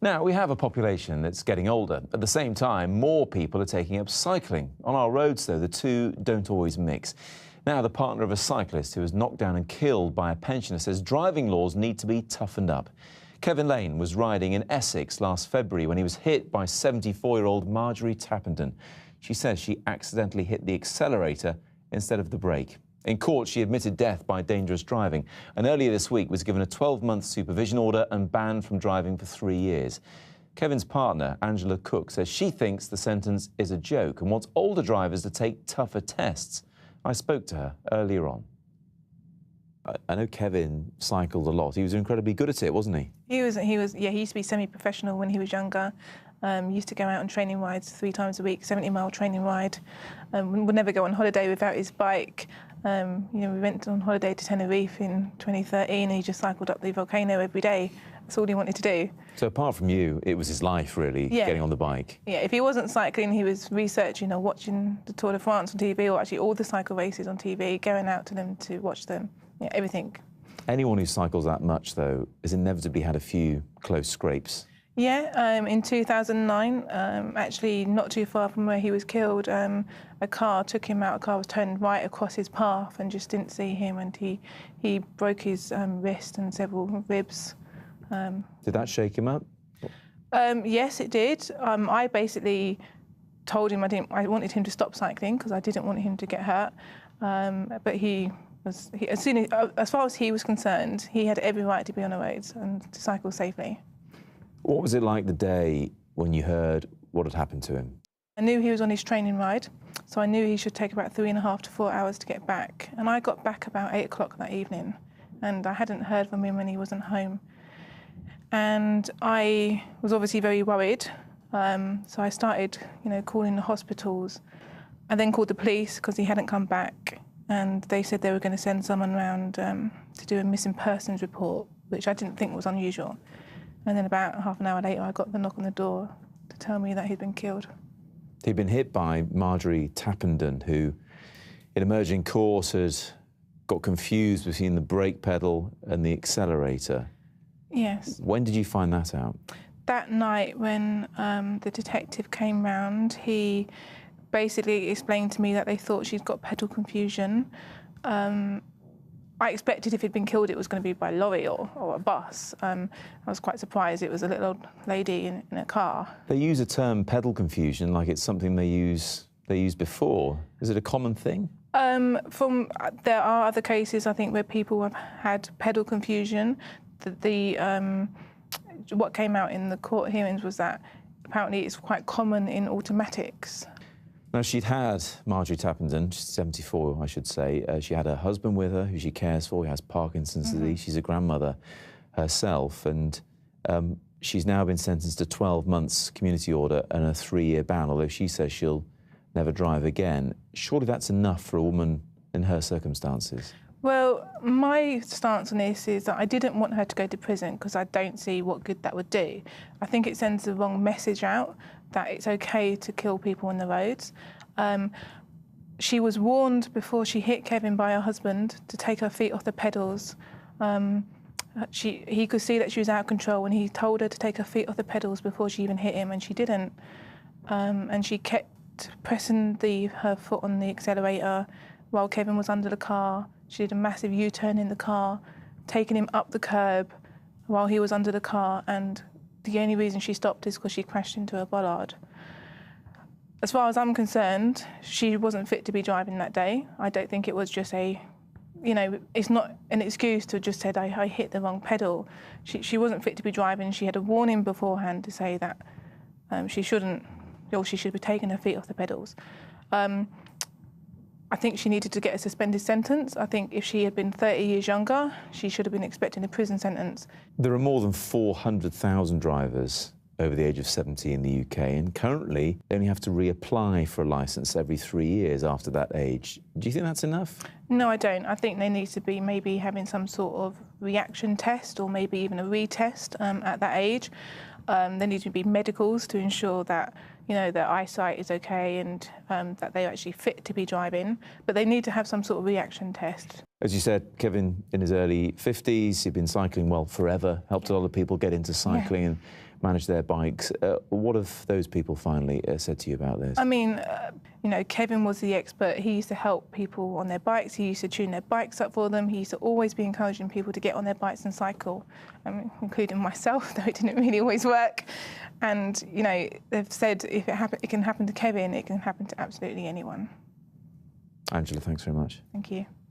Now, we have a population that's getting older. At the same time, more people are taking up cycling. On our roads, though, the two don't always mix. Now, the partner of a cyclist who was knocked down and killed by a pensioner says driving laws need to be toughened up. Kevin Lane was riding in Essex last February when he was hit by 74-year-old Marjorie Tappenden. She says she accidentally hit the accelerator instead of the brake. In court, she admitted death by dangerous driving, and earlier this week was given a 12-month supervision order and banned from driving for 3 years. Kevin's partner, Angela Cook, says she thinks the sentence is a joke and wants older drivers to take tougher tests. I spoke to her earlier on. I know Kevin cycled a lot. He was incredibly good at it, wasn't he? He used to be semi-professional when he was younger. Used to go out on training rides 3 times a week, 70-mile training ride. Would never go on holiday without his bike. We went on holiday to Tenerife in 2013 and he just cycled up the volcano every day. That's all he wanted to do. So apart from you, it was his life, really, getting on the bike? Yeah, if he wasn't cycling, he was researching or watching the Tour de France on TV, or actually all the cycle races on TV, going out to them to watch them, everything. Anyone who cycles that much, though, has inevitably had a few close scrapes. Yeah, in 2009, actually not too far from where he was killed, a car took him out. A car was turned right across his path and just didn't see him, and he broke his wrist and several ribs. Did that shake him up? Yes, it did. I basically told him I wanted him to stop cycling because I didn't want him to get hurt. But as far as he was concerned, he had every right to be on the roads and to cycle safely. What was it like the day when you heard what had happened to him? I knew he was on his training ride, so I knew he should take about 3.5 to 4 hours to get back. And I got back about 8 o'clock that evening, and I hadn't heard from him when he wasn't home. And I was obviously very worried, so I started, calling the hospitals. I then called the police because he hadn't come back, and they said they were going to send someone around to do a missing persons report, which I didn't think was unusual. And then about half an hour later, I got the knock on the door to tell me that he'd been killed. He'd been hit by Marjorie Tappenden, who, in a merging course, had got confused between the brake pedal and the accelerator. Yes. When did you find that out? That night when the detective came round, he basically explained to me that they thought she'd got pedal confusion. I expected if he'd been killed, it was going to be by lorry or a bus. I was quite surprised it was a little old lady in a car. They use a term pedal confusion like it's something they used before. Is it a common thing? There are other cases, I think, where people have had pedal confusion. What came out in the court hearings was that apparently it's quite common in automatics. Now, she'd had Marjorie Tappenden, she's 74, I should say. She had her husband with her, who she cares for. He has Parkinson's disease. She's a grandmother herself, and she's now been sentenced to 12 months community order and a 3-year ban, although she says she'll never drive again. Surely that's enough for a woman in her circumstances? Well, my stance on this is that I didn't want her to go to prison because I don't see what good that would do. I think it sends the wrong message out that it's okay to kill people on the roads. She was warned before she hit Kevin by her husband to take her feet off the pedals. He could see that she was out of control when he told her to take her feet off the pedals before she even hit him, and she didn't. And she kept pressing her foot on the accelerator while Kevin was under the car. She did a massive U-turn in the car, taking him up the curb while he was under the car, and the only reason she stopped is because she crashed into a bollard. As far as I'm concerned, she wasn't fit to be driving that day. I don't think it was just it's not an excuse to just say, I hit the wrong pedal. She wasn't fit to be driving. She had a warning beforehand to say that she shouldn't, or she should be taking her feet off the pedals. I think she needed to get a suspended sentence. I think if she had been 30 years younger, she should have been expecting a prison sentence. There are more than 400,000 drivers over the age of 70 in the UK, and currently they only have to reapply for a licence every 3 years after that age. Do you think that's enough? No, I don't. I think they need to be maybe having some sort of reaction test or maybe even a retest at that age. There need to be medicals to ensure that their eyesight is okay and that they're actually fit to be driving, but they need to have some sort of reaction test. As you said, Kevin in his early 50s, he'd been cycling, well, forever, helped a lot of people get into cycling and manage their bikes. What have those people finally said to you about this? I mean, you know, Kevin was the expert. He used to help people on their bikes. He used to tune their bikes up for them. He used to always be encouraging people to get on their bikes and cycle, including myself, though it didn't really always work. And, you know, they've said if it can happen to Kevin, it can happen to absolutely anyone. Angela, thanks very much. Thank you.